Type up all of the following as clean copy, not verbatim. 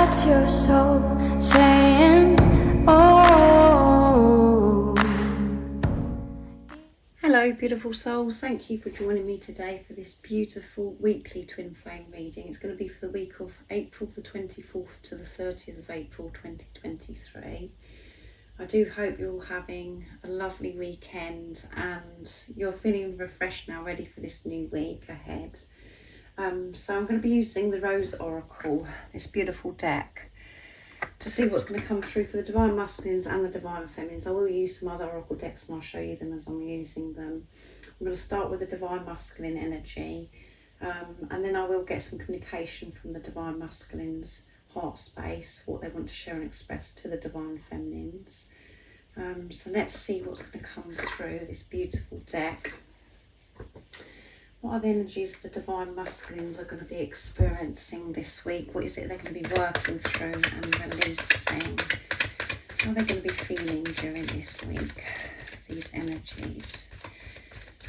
That's your soul saying, oh. Hello beautiful souls, thank you for joining me today for this beautiful weekly twin flame reading. It's going to be for the week of April the 24th to the 30th of April 2023. I do hope you're all having a lovely weekend and you're feeling refreshed now, ready for this new week ahead. So I'm going to be using the Rose Oracle, this beautiful deck, to see what's going to come through for the Divine Masculines and the Divine Feminines. I will use some other Oracle decks and I'll show you them as I'm using them. I'm going to start with the Divine Masculine energy, and then I will get some communication from the Divine Masculines' heart space, what they want to share and express to the Divine Feminines. So let's see what's going to come through this beautiful deck. What are the energies the Divine Masculines are going to be experiencing this week? What is it they're going to be working through and releasing? How are they going to be feeling during this week? These energies.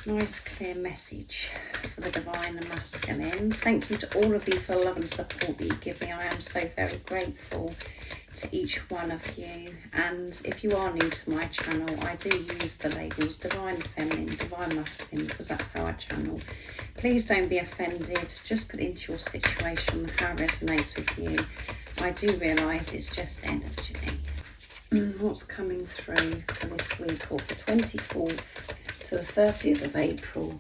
Nice clear message for the Divine Masculines. Thank you to all of you for the love and support that you give me. I am so very grateful to each one of you. And if you are new to my channel, I do use the labels Divine Feminine, Divine Masculine, because that's how I channel. Please don't be offended. Just put into your situation how it resonates with you. I do realise it's just energy. What's coming through for this week of the 24th to the 30th of April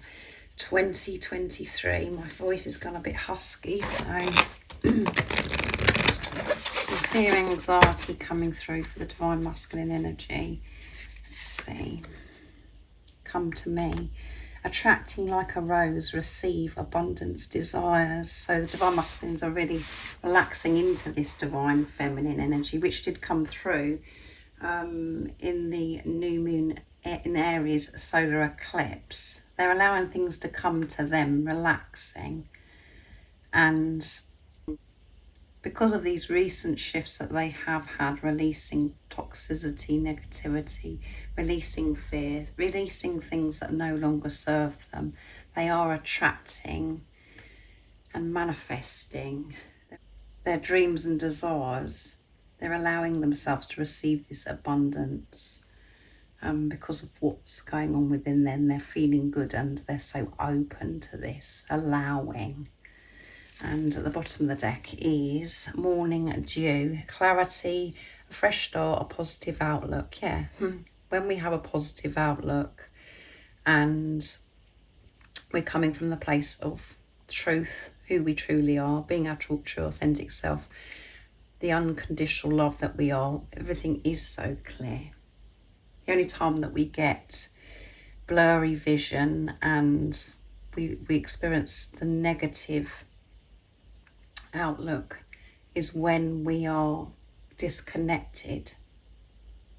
2023. My voice has gone a bit husky, so some fear, anxiety coming through for the Divine Masculine energy. Let's see. Come to me. Attracting like a rose, receive abundance desires. So the Divine Masculines are really relaxing into this Divine Feminine energy, which did come through in the new moon in Aries solar eclipse. They're allowing things to come to them, relaxing. And because of these recent shifts that they have had, releasing toxicity, negativity, releasing fear, releasing things that no longer serve them, they are attracting and manifesting their dreams and desires. They're allowing themselves to receive this abundance because of what's going on within them. They're feeling good and they're so open to this, allowing. And at the bottom of the deck is morning dew, clarity, a fresh start, a positive outlook. Yeah, when we have a positive outlook and we're coming from the place of truth, who we truly are, being our true authentic self, the unconditional love that we are, everything is so clear. The only time that we get blurry vision and we experience the negative outlook is when we are disconnected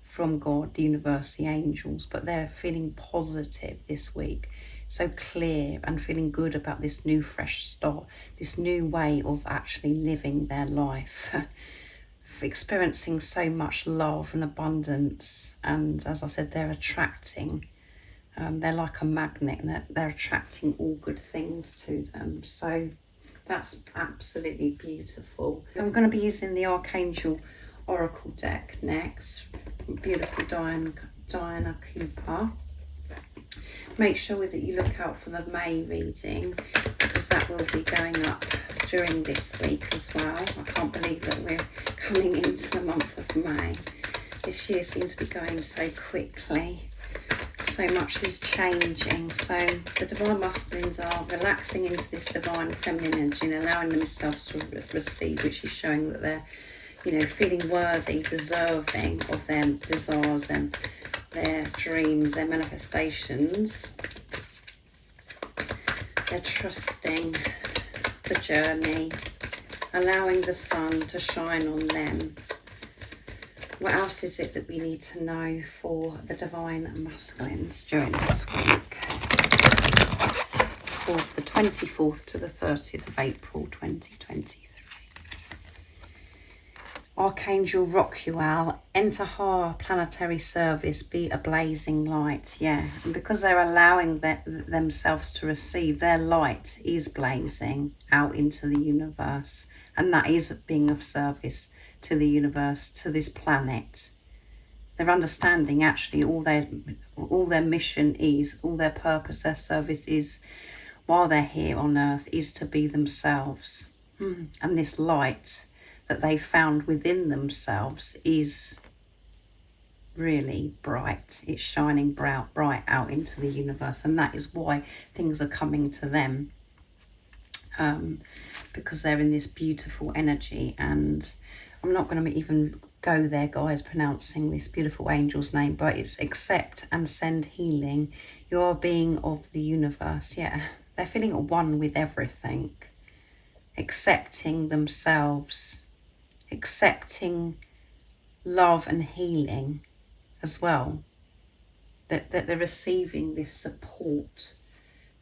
from God, the universe, the angels, but they're feeling positive this week, so clear and feeling good about this new fresh start, this new way of actually living their life, experiencing so much love and abundance. And as I said, they're attracting, they're like a magnet, and they're attracting all good things to them. So that's absolutely beautiful. I'm going to be using the Archangel Oracle deck next. Beautiful Diana Cooper. Make sure that you look out for the May reading, because that will be going up during this week as well. I can't believe that we're coming into the month of May. This year seems to be going so quickly. So much is changing. So the Divine Masculines are relaxing into this Divine Feminine energy and allowing themselves to receive, which is showing that they're, feeling worthy, deserving of their desires and their dreams, their manifestations. They're trusting the journey, allowing the sun to shine on them. What else is it that we need to know for the Divine Masculines during this week? Of the 24th to the 30th of April 2023. Archangel Rockwell, enter her planetary service, be a blazing light. Yeah, and because they're allowing themselves to receive, their light is blazing out into the universe. And that is being of service to the universe, to this planet. They're understanding actually all their mission is, all their purpose, their service is, while they're here on earth, is to be themselves. And this light that they found within themselves is really bright. It's shining bright out into the universe, and that is why things are coming to them, because they're in this beautiful energy. And I'm not going to even go there, guys, pronouncing this beautiful angel's name, but it's accept and send healing. You're a being of the universe. Yeah, they're feeling at one with everything, accepting themselves, accepting love and healing as well, that they're receiving this support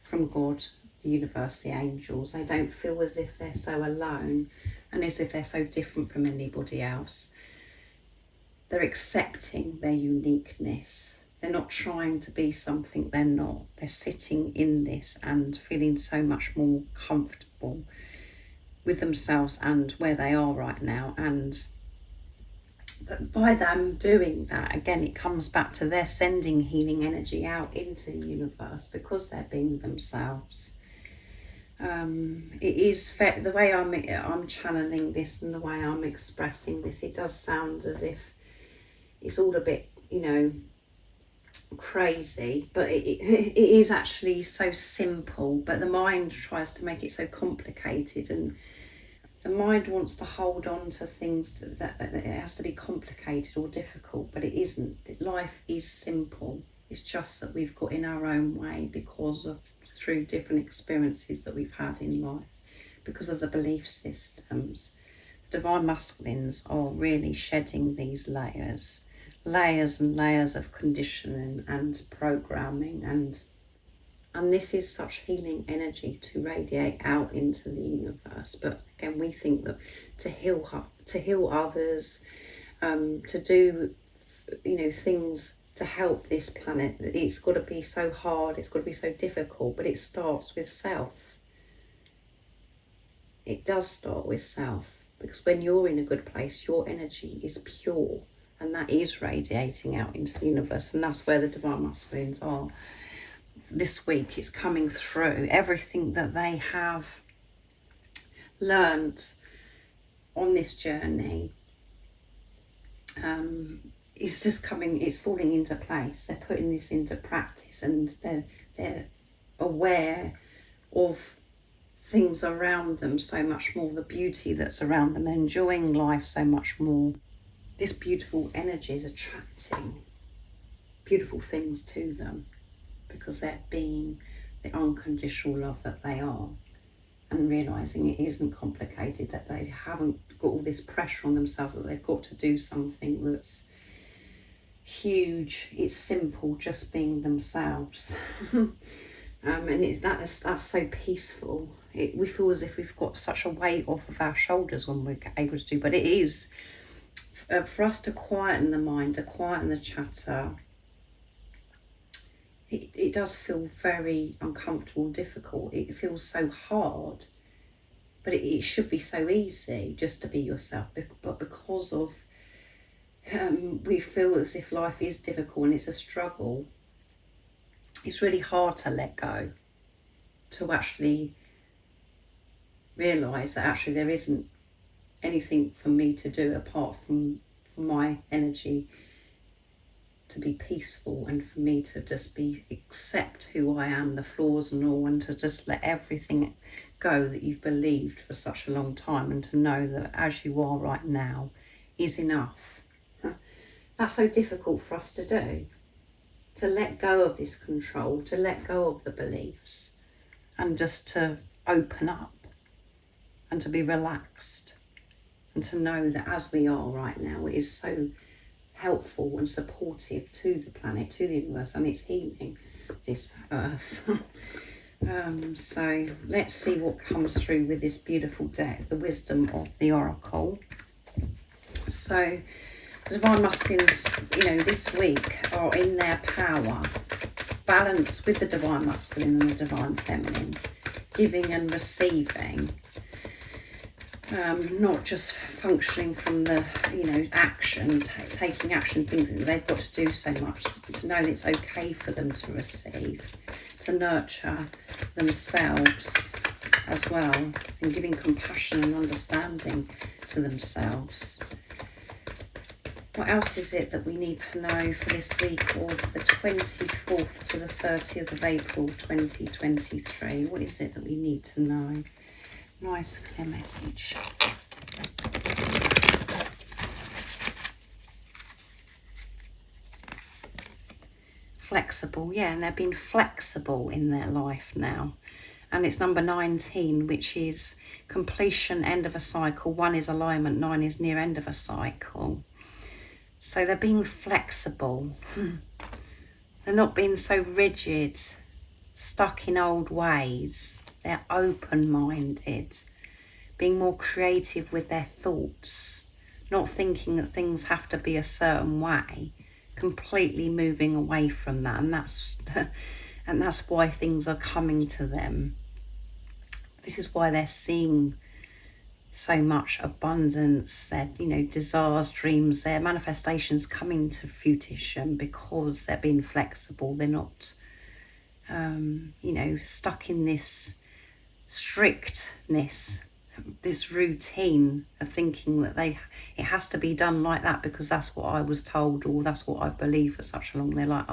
from God, the universe, the angels. They don't feel as if they're so alone and as if they're so different from anybody else. They're accepting their uniqueness. They're not trying to be something they're not. They're sitting in this and feeling so much more comfortable with themselves and where they are right now. And by them doing that, again, it comes back to their sending healing energy out into the universe because they're being themselves. It is fair, the way I'm channeling this and the way I'm expressing this, it does sound as if it's all a bit, crazy, but it is actually so simple. But the mind tries to make it so complicated, and the mind wants to hold on to things that it has to be complicated or difficult, but it isn't. Life is simple. It's just that we've got in our own way because of through different experiences that we've had in life, because of the belief systems. The divine masculines are really shedding these layers and layers of conditioning and programming, and this is such healing energy to radiate out into the universe. But again, we think that to heal others, to do things to help this planet, it's got to be so hard, it's got to be so difficult. But it starts with self. It does start with self, because when you're in a good place, your energy is pure, and that is radiating out into the universe. And that's where the divine masculines are this week. It's coming through. Everything that they have learned on this journey is just coming, it's falling into place. They're putting this into practice, and they're aware of things around them so much more, the beauty that's around them, enjoying life so much more. This beautiful energy is attracting beautiful things to them because they're being the unconditional love that they are, and realising it isn't complicated, that they haven't got all this pressure on themselves that they've got to do something that's huge. It's simple, just being themselves. And that's so peaceful. We feel as if we've got such a weight off of our shoulders when we're able to do, but it is for us to quieten the mind, to quieten the chatter. It does feel very uncomfortable and difficult. It feels so hard, but it should be so easy just to be yourself. But because of we feel as if life is difficult and it's a struggle, it's really hard to let go, to actually realise that actually there isn't anything for me to do apart from my energy to be peaceful, and for me to just accept who I am, the flaws and all, and to just let everything go that you've believed for such a long time, and to know that as you are right now is enough. That's so difficult for us to do, to let go of this control, to let go of the beliefs, and just to open up and to be relaxed, and to know that as we are right now, it is so helpful and supportive to the planet, to the universe, and it's healing this earth. So let's see what comes through with this beautiful deck, the wisdom of the oracle. So the Divine Masculines, this week are in their power, balance with the Divine Masculine and the Divine Feminine, giving and receiving, not just functioning from the, action, taking action, thinking that they've got to do so much, to know that it's okay for them to receive, to nurture themselves as well, and giving compassion and understanding to themselves. What else is it that we need to know for this week of the 24th to the 30th of April 2023? What is it that we need to know? Nice clear message. Flexible, yeah, and they've been flexible in their life now. And it's number 19, which is completion, end of a cycle. 1 is alignment, 9 is near end of a cycle. So they're being flexible. They're not being so rigid, stuck in old ways. They're open-minded, being more creative with their thoughts, not thinking that things have to be a certain way, completely moving away from that. And that's why things are coming to them. This is why they're seeing so much abundance, their desires, dreams, their manifestations coming to fruition, because they're being flexible. They're not stuck in this strictness, this routine of thinking that it has to be done like that because that's what I was told, or that's what I believe for such a long. They're like,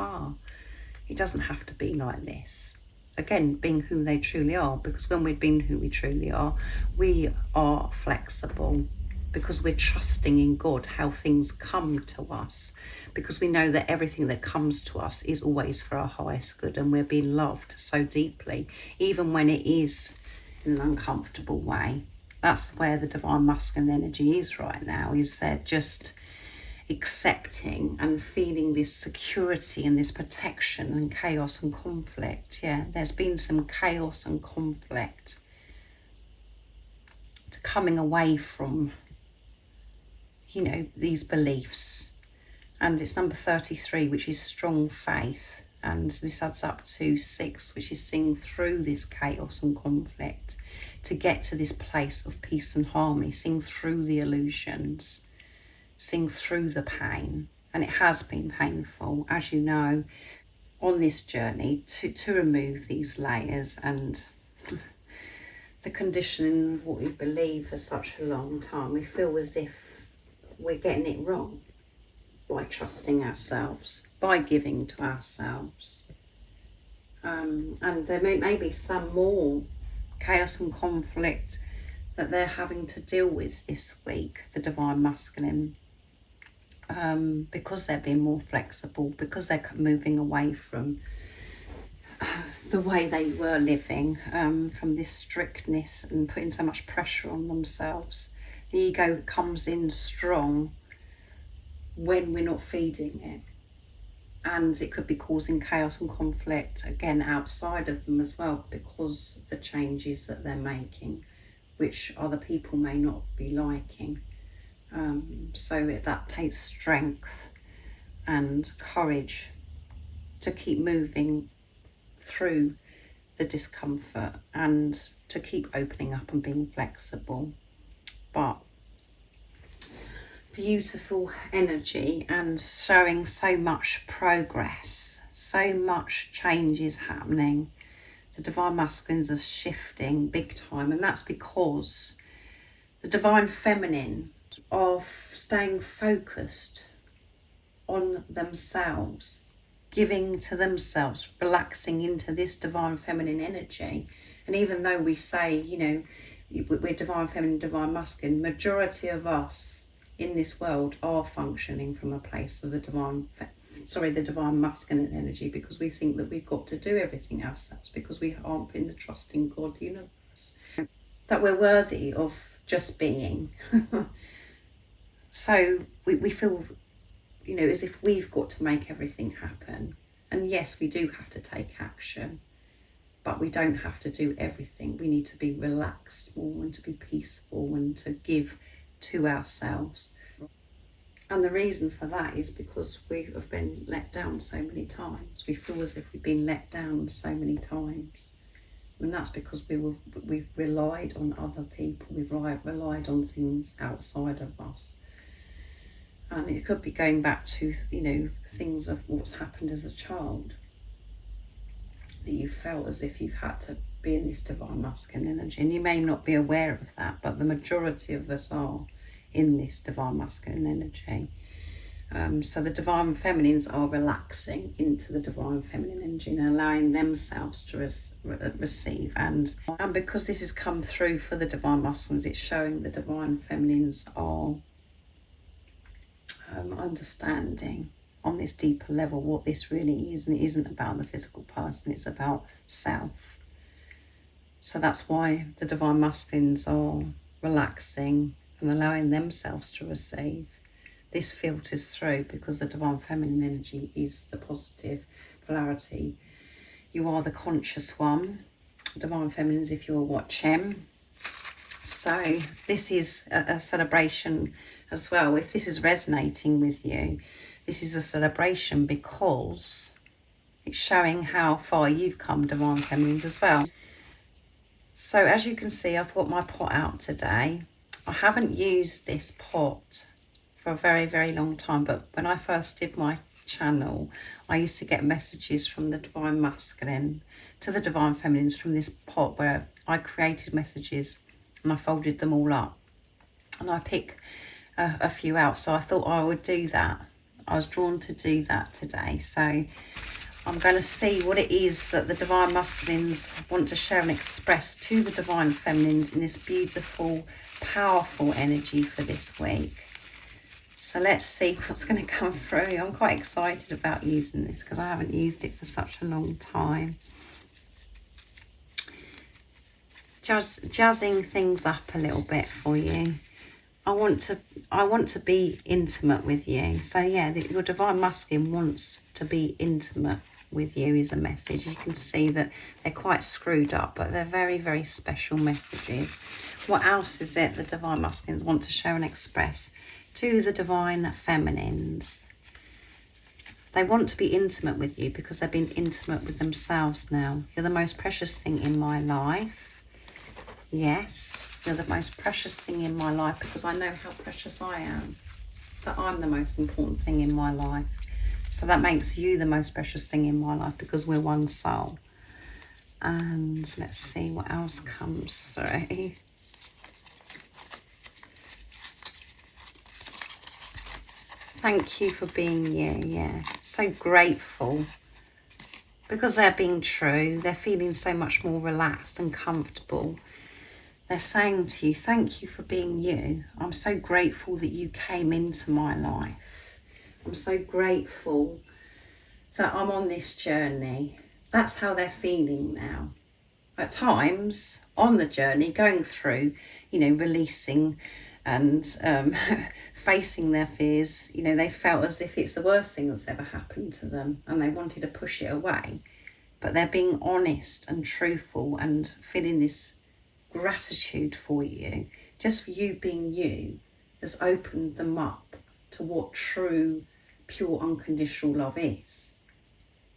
it doesn't have to be like this. Again, being who they truly are, because when we're being who we truly are, we are flexible, because we're trusting in God how things come to us, because we know that everything that comes to us is always for our highest good, and we're being loved so deeply, even when it is in an uncomfortable way. That's where the Divine Masculine energy is right now, is they're just accepting and feeling this security and this protection and chaos and conflict. Yeah, there's been some chaos and conflict to coming away from, these beliefs. And it's number 33, which is strong faith. And this adds up to 6, which is seeing through this chaos and conflict to get to this place of peace and harmony, seeing through the illusions, seeing through the pain. And it has been painful, as you know, on this journey to remove these layers and the conditioning of what we believe for such a long time. We feel as if we're getting it wrong by trusting ourselves, by giving to ourselves. And there may be some more chaos and conflict that they're having to deal with this week, the Divine Masculine, because they're being more flexible, because they're moving away from the way they were living, from this strictness and putting so much pressure on themselves. The ego comes in strong when we're not feeding it, and it could be causing chaos and conflict again outside of them as well, because of the changes that they're making, which other people may not be liking. So that takes strength and courage to keep moving through the discomfort and to keep opening up and being flexible. But beautiful energy and showing so much progress, so much change is happening. The Divine Masculines are shifting big time, and that's because the Divine Feminine are staying focused on themselves, giving to themselves, relaxing into this Divine Feminine energy. And even though we say, we're Divine Feminine, Divine Masculine, majority of us in this world are functioning from a place of the Divine Masculine energy, because we think that we've got to do everything ourselves, because we aren't in the trust in God, the universe, that we're worthy of just being. So we feel, as if we've got to make everything happen. And yes, we do have to take action, but we don't have to do everything. We need to be relaxed more and to be peaceful and to give to ourselves. And the reason for that is because we have been let down so many times. We feel as if we've been let down so many times. And that's because we've relied on other people. We've relied on things outside of us. And it could be going back to, you know, things of what's happened as a child. That you felt as if you've had to be in this divine masculine energy. And you may not be aware of that, but the majority of us are in this divine masculine energy. So the divine feminines are relaxing into the divine feminine energy and allowing themselves to receive. And because this has come through for the divine masculines, it's showing the divine feminines are understanding on this deeper level what this really is. And it isn't about the physical person, it's about self. So that's why the divine masculines are relaxing and allowing themselves to receive. This filters through because the divine feminine energy is the positive polarity. You are the conscious one, divine feminines, if you're watching. So this is a celebration as well. If this is resonating with you, this is a celebration because it's showing how far you've come, divine feminines, as well. So as you can see, I've got my pot out today. I haven't used this pot for a very, very long time, but when I first did my channel, I used to get messages from the divine masculine to the divine feminines from this pot where I created messages and I folded them all up and I pick a few out. So I thought I would do that. I was drawn to do that today. So I'm going to see what it is that the divine masculines want to share and express to the divine feminines in this beautiful, powerful energy for this week. So let's see what's going to come through. I'm quite excited about using this because I haven't used it for such a long time. Jazzing things up a little bit for you. I want to be intimate with you. So yeah, your divine masculine wants to be intimate with you is a message. You can see that they're quite screwed up, but they're very, very special messages. What else is it the divine masculines want to share and express to the divine feminines? They want to be intimate with you because they've been intimate with themselves now. You're the most precious thing in my life. Yes, you're the most precious thing in my life because I know how precious I am. That I'm the most important thing in my life. So that makes you the most precious thing in my life because we're one soul. And let's see what else comes through. Thank you for being you, yeah. So grateful because they're being true. They're feeling so much more relaxed and comfortable. They're saying to you, thank you for being you. I'm so grateful that you came into my life. I'm so grateful that I'm on this journey. That's how they're feeling now. At times on the journey, going through, you know, releasing and facing their fears, you know, they felt as if it's the worst thing that's ever happened to them and they wanted to push it away. But they're being honest and truthful and feeling this gratitude for you. Just for you being you has opened them up to what true, pure, unconditional love is.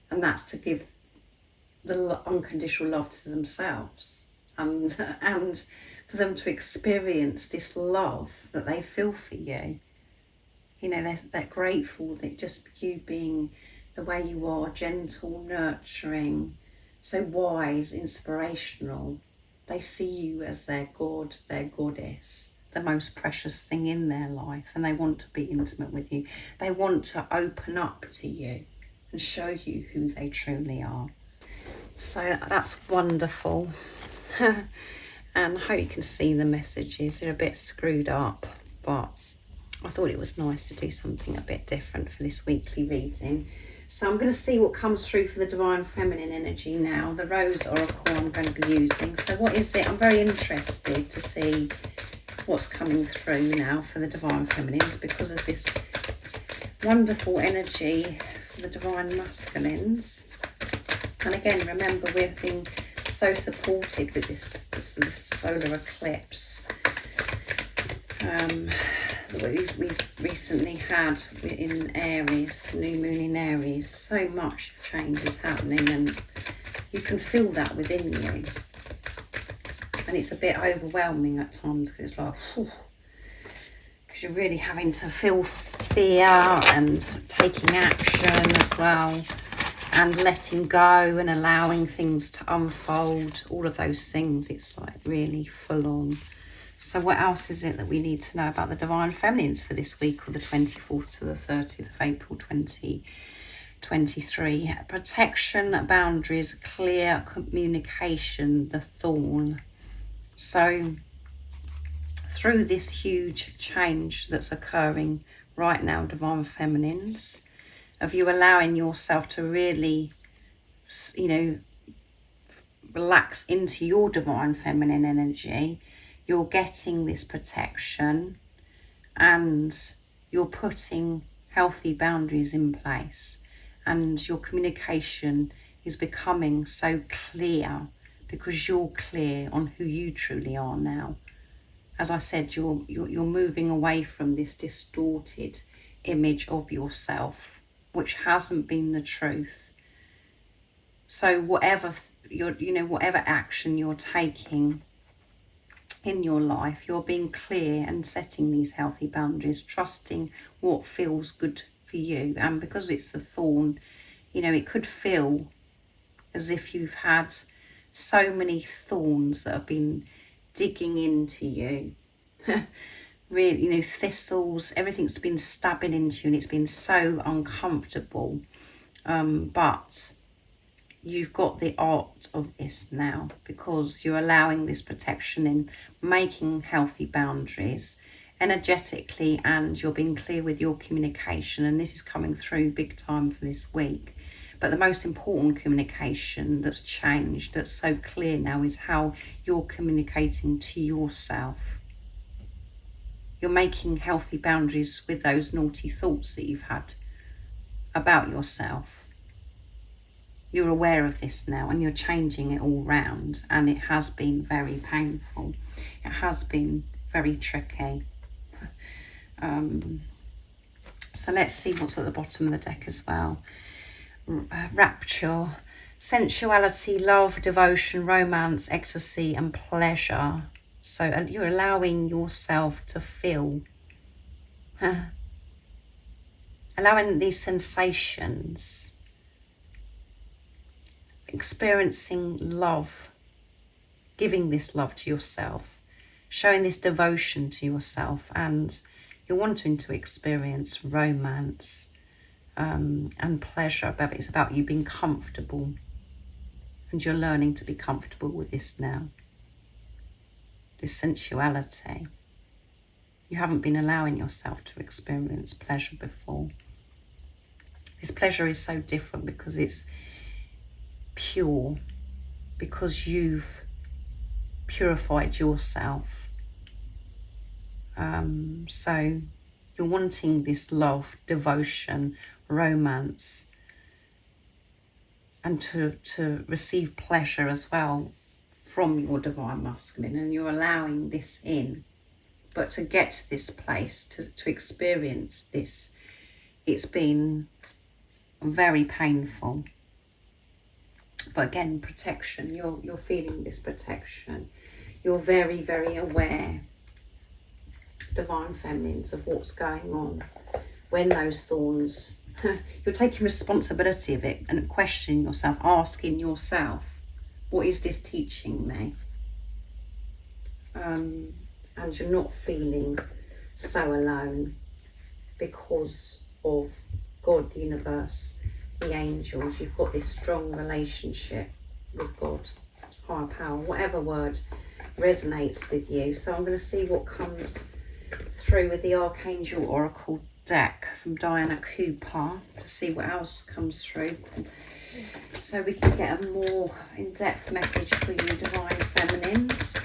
And that's to give the unconditional love to themselves and for them to experience this love that they feel for you. You know, they're grateful that just you being the way you are, gentle, nurturing, so wise, inspirational. They see you as their God, their goddess, the most precious thing in their life, and they want to be intimate with you. They want to open up to you and show you who they truly are. So that's wonderful. And I hope you can see the messages. They're a bit screwed up, but I thought it was nice to do something a bit different for this weekly reading. So I'm going to see what comes through for the divine feminine energy now. The Rose Oracle I'm going to be using. So what is it? I'm very interested to see what's coming through now for the divine feminines because of this wonderful energy for the divine masculines. And again, remember, we've been so supported with this solar eclipse. we've recently had in Aries, new moon in Aries. So much change is happening, and you can feel that within you. And it's a bit overwhelming at times, because it's like, because you're really having to feel fear and taking action as well, and letting go and allowing things to unfold, all of those things. It's like really full on. So what else is it that we need to know about the Divine Feminines for this week, or the 24th to the 30th of April 2023? Protection, boundaries, clear communication, the thorn. So through this huge change that's occurring right now, Divine Feminines, of you allowing yourself to really, you know, relax into your Divine Feminine energy, you're getting this protection, and you're putting healthy boundaries in place, and your communication is becoming so clear, because you're clear on who you truly are now. As I said, you're moving away from this distorted image of yourself, which hasn't been the truth. So whatever whatever action you're taking in your life, you're being clear and setting these healthy boundaries, trusting what feels good for you. And because it's the thorn, you know, it could feel as if you've had so many thorns that have been digging into you. Really, you know, thistles, everything's been stabbing into you, and it's been so uncomfortable. But you've got the art of this now, because you're allowing this protection in, making healthy boundaries energetically, and you're being clear with your communication. And this is coming through big time for this week. But the most important communication that's changed, that's so clear now, is how you're communicating to yourself. You're making healthy boundaries with those naughty thoughts that you've had about yourself. You're aware of this now, and you're changing it all round, and it has been very painful. It has been very tricky. So let's see what's at the bottom of the deck as well. Rapture, sensuality, love, devotion, romance, ecstasy, and pleasure. So you're allowing yourself to feel, allowing these sensations, experiencing love, giving this love to yourself, showing this devotion to yourself, and you're wanting to experience romance and pleasure. But it's about you being comfortable, and you're learning to be comfortable with this now. This sensuality. You haven't been allowing yourself to experience pleasure before. This pleasure is so different because it's pure, because you've purified yourself. So you're wanting this love, devotion, romance, and to receive pleasure as well from your divine masculine, and you're allowing this in. But to get to this place, to experience this, it's been very painful. But again, protection, you're feeling this protection. You're very, very aware, Divine Feminines, of what's going on when those thorns, you're taking responsibility of it and questioning yourself, asking yourself, what is this teaching me? And you're not feeling so alone because of God, the universe, the angels. You've got this strong relationship with God, higher power, whatever word resonates with you. So I'm going to see what comes through with the Archangel Oracle deck from Diana Cooper, to see what else comes through, so we can get a more in-depth message for you, Divine Feminines.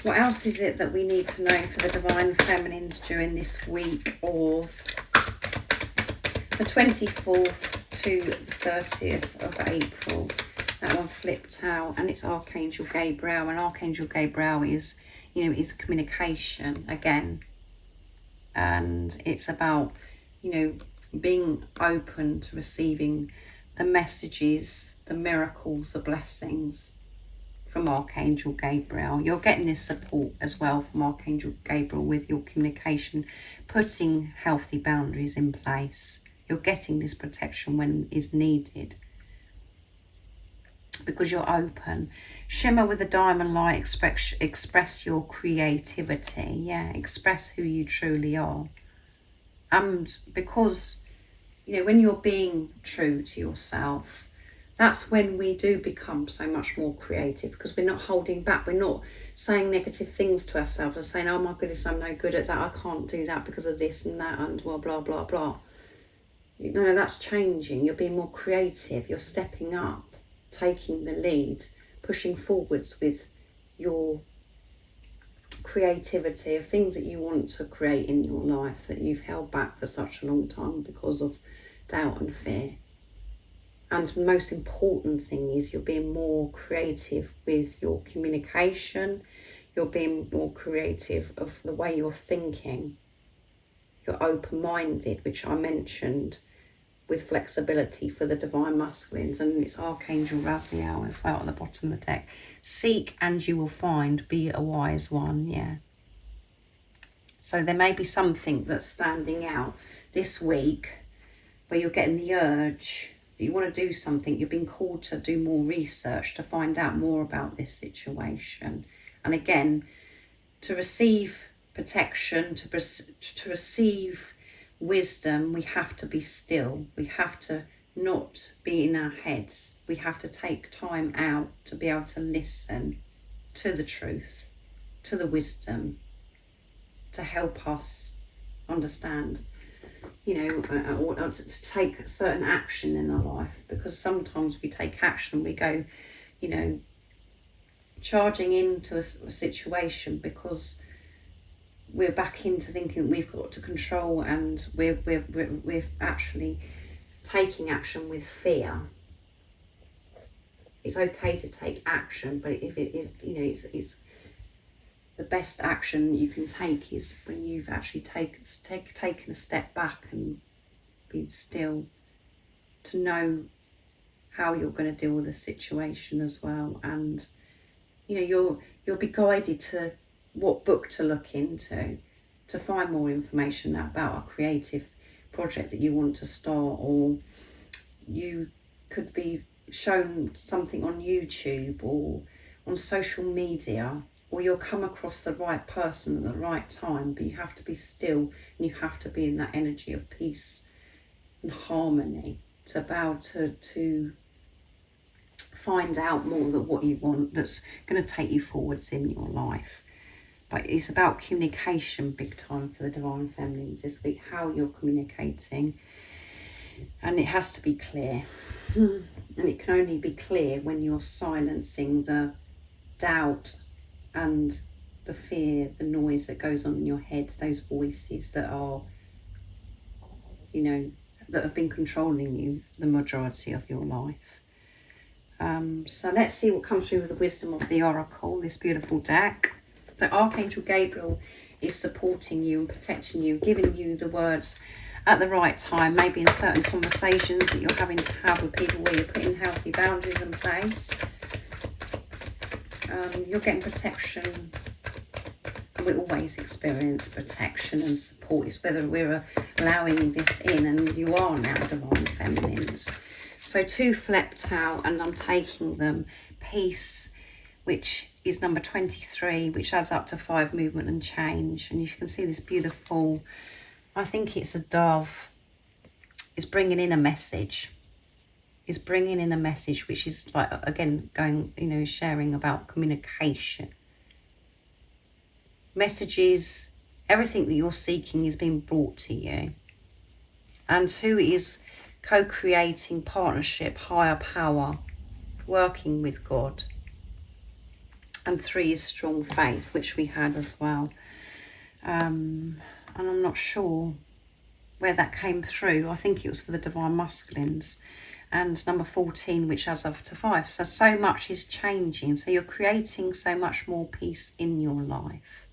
What else is it that we need to know for the Divine Feminines during this week of the 24th to the 30th of April? That one flipped out, and it's Archangel Gabriel, and Archangel Gabriel is, you know, is communication again. And it's about, you know, being open to receiving the messages, the miracles, the blessings from Archangel Gabriel. You're getting this support as well from Archangel Gabriel with your communication, putting healthy boundaries in place. You're getting this protection when is needed, because you're open. Shimmer with the diamond light, express your creativity. Yeah, express who you truly are. And because, you know, when you're being true to yourself, that's when we do become so much more creative, because we're not holding back. We're not saying negative things to ourselves and saying, oh my goodness, I'm no good at that. I can't do that because of this and that and well, blah, blah, blah. No, that's changing. You're being more creative. You're stepping up, taking the lead, pushing forwards with your creativity of things that you want to create in your life that you've held back for such a long time because of doubt and fear. And the most important thing is you're being more creative with your communication. You're being more creative of the way you're thinking. You're open-minded, which I mentioned, with flexibility for the divine masculines. And it's Archangel Raziel as well at the bottom of the deck. Seek and you will find, be a wise one. Yeah. So there may be something that's standing out this week where you're getting the urge that you want to do something. You've been called to do more research, to find out more about this situation. And again, to receive protection, to receive wisdom, we have to be still. We have to not be in our heads. We have to take time out to be able to listen to the truth, to the wisdom, to help us understand, you know, or to take certain action in our life. Because sometimes we take action, we go, you know, charging into a situation because we're back into thinking we've got to control, and we're actually taking action with fear. It's okay to take action, but if it is, you know, it's the best action you can take is when you've actually taken a step back and been still, to know how you're going to deal with the situation as well. And you know, you'll be guided to what book to look into to find more information about a creative project that you want to start, or you could be shown something on YouTube or on social media, or you'll come across the right person at the right time. But you have to be still, and you have to be in that energy of peace and harmony to bow to find out more of what you want that's going to take you forwards in your life. But it's about communication big time for the divine feminines this week, how you're communicating. And it has to be clear. And it can only be clear when you're silencing the doubt and the fear, the noise that goes on in your head, those voices that are, you know, that have been controlling you the majority of your life. So let's see what comes through with the wisdom of the Oracle, this beautiful deck. The Archangel Gabriel is supporting you and protecting you, giving you the words at the right time, maybe in certain conversations that you're having to have with people where you're putting healthy boundaries in place. You're getting protection. We always experience protection and support. It's whether we're allowing this in, and you are now divine feminines. So 2 flipped out, and I'm taking them. Peace, which is number 23, which adds up to 5, movement and change. And you can see this beautiful, I think it's a dove. It's bringing in a message. It's bringing in a message, which is like, again, going, you know, sharing about communication. Messages, everything that you're seeking is being brought to you. And 2 is co-creating, partnership, higher power, working with God. And 3 is strong faith, which we had as well. And I'm not sure where that came through. I think it was for the divine masculines. and number 14, which adds up to 5. So much is changing. So you're creating so much more peace in your life.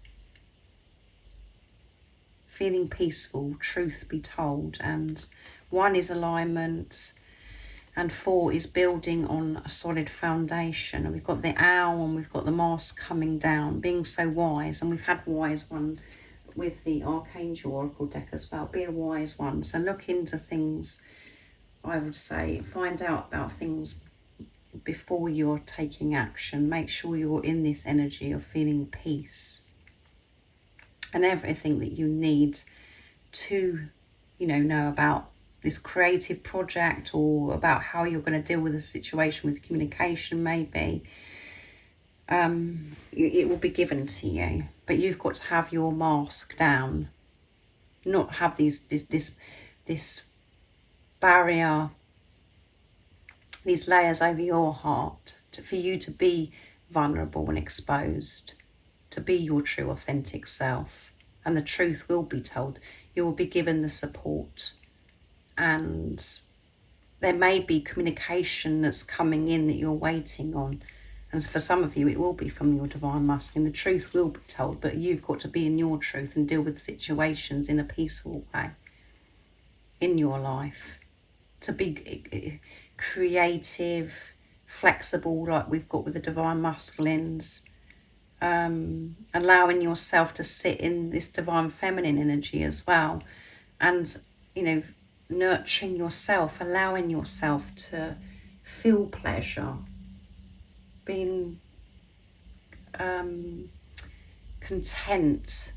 Feeling peaceful, truth be told. And 1 is alignment, and 4 is building on a solid foundation. And we've got the owl and we've got the mask coming down, being so wise. And we've had wise one with the Archangel Oracle deck as well. Be a wise one. So look into things, I would say. Find out about things before you're taking action. Make sure you're in this energy of feeling peace. And everything that you need to, know about this creative project, or about how you're going to deal with a situation with communication maybe, it will be given to you. But you've got to have your mask down, not have this barrier, these layers over your heart, for you to be vulnerable and exposed, to be your true authentic self. And the truth will be told. You will be given the support. And there may be communication that's coming in that you're waiting on. And for some of you, it will be from your divine masculine. The truth will be told, but you've got to be in your truth and deal with situations in a peaceful way in your life. To be creative, flexible, like we've got with the divine masculines. Allowing yourself to sit in this divine feminine energy as well. And, nurturing yourself, allowing yourself to feel pleasure, being content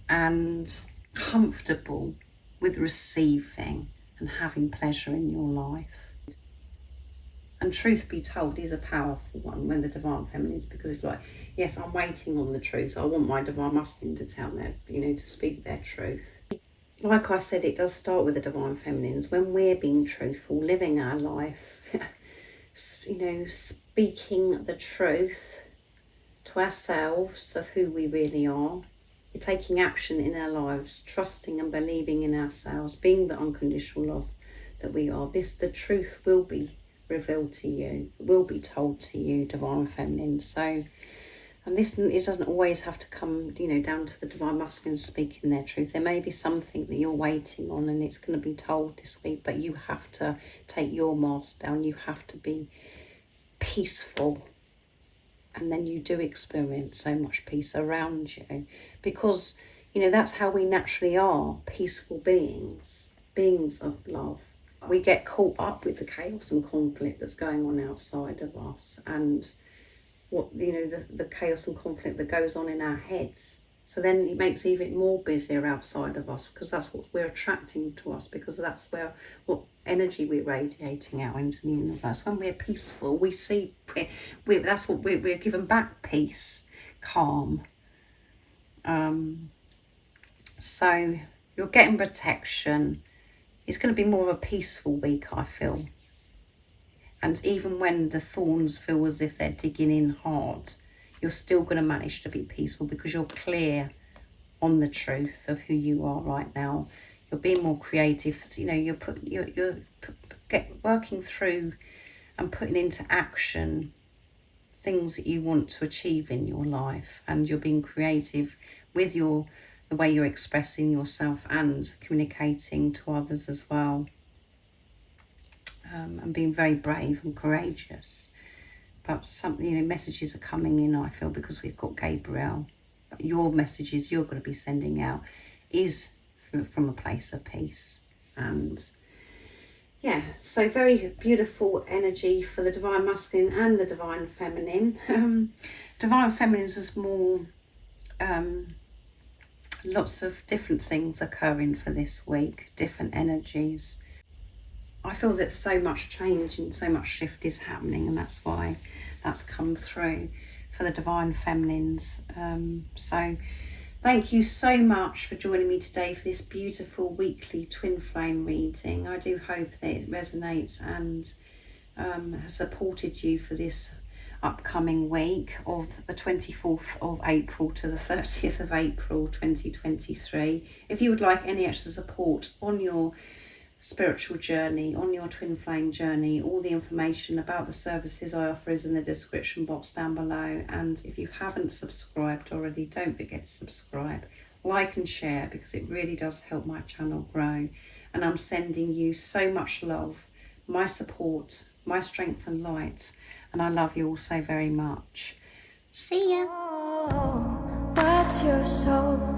and comfortable with receiving and having pleasure in your life. And truth be told is a powerful one when the divine feminine is, because it's like, yes, I'm waiting on the truth. I want my divine masculine to tell them, to speak their truth. Like I said, it does start with the divine feminines. When we're being truthful, living our life, speaking the truth to ourselves of who we really are. We're taking action in our lives, trusting and believing in ourselves, being the unconditional love that we are. The truth will be revealed to you, will be told to you, divine feminine. So, and it doesn't always have to come, down to the divine masculine speaking their truth. There may be something that you're waiting on and it's going to be told this week, but you have to take your mask down. You have to be peaceful, and then you do experience so much peace around you, because that's how we naturally are, peaceful beings of love. We get caught up with the chaos and conflict that's going on outside of us, and what the chaos and conflict that goes on in our heads. So then it makes even more busier outside of us, because that's what we're attracting to us, because that's what energy we're radiating out into the universe. When we're peaceful, we see that's what we're given back: peace, calm. So you're getting protection. It's going to be more of a peaceful week, I feel. And even when the thorns feel as if they're digging in hard, you're still going to manage to be peaceful, because you're clear on the truth of who you are right now. You're being more creative. You're working through and putting into action things that you want to achieve in your life, and you're being creative with the way you're expressing yourself and communicating to others as well. And being very brave and courageous. But messages are coming in, I feel, because we've got Gabriel. Your messages you're going to be sending out is from a place of peace. And yeah, so very beautiful energy for the divine masculine and the divine feminine. Divine feminine is more lots of different things occurring for this week, different energies. I feel that so much change and so much shift is happening, and that's why that's come through for the divine feminines. So thank you so much for joining me today for this beautiful weekly twin flame reading. I do hope that it resonates and has supported you for this upcoming week of the 24th of April to the 30th of April 2023. If you would like any extra support on your spiritual journey, on your twin flame journey. All the information about the services I offer is in the description box down below. And if you haven't subscribed already, don't forget to subscribe, like and share, because it really does help my channel grow. And I'm sending you so much love, my support, my strength and light, and I love you all so very much. See ya. Oh, what's your soul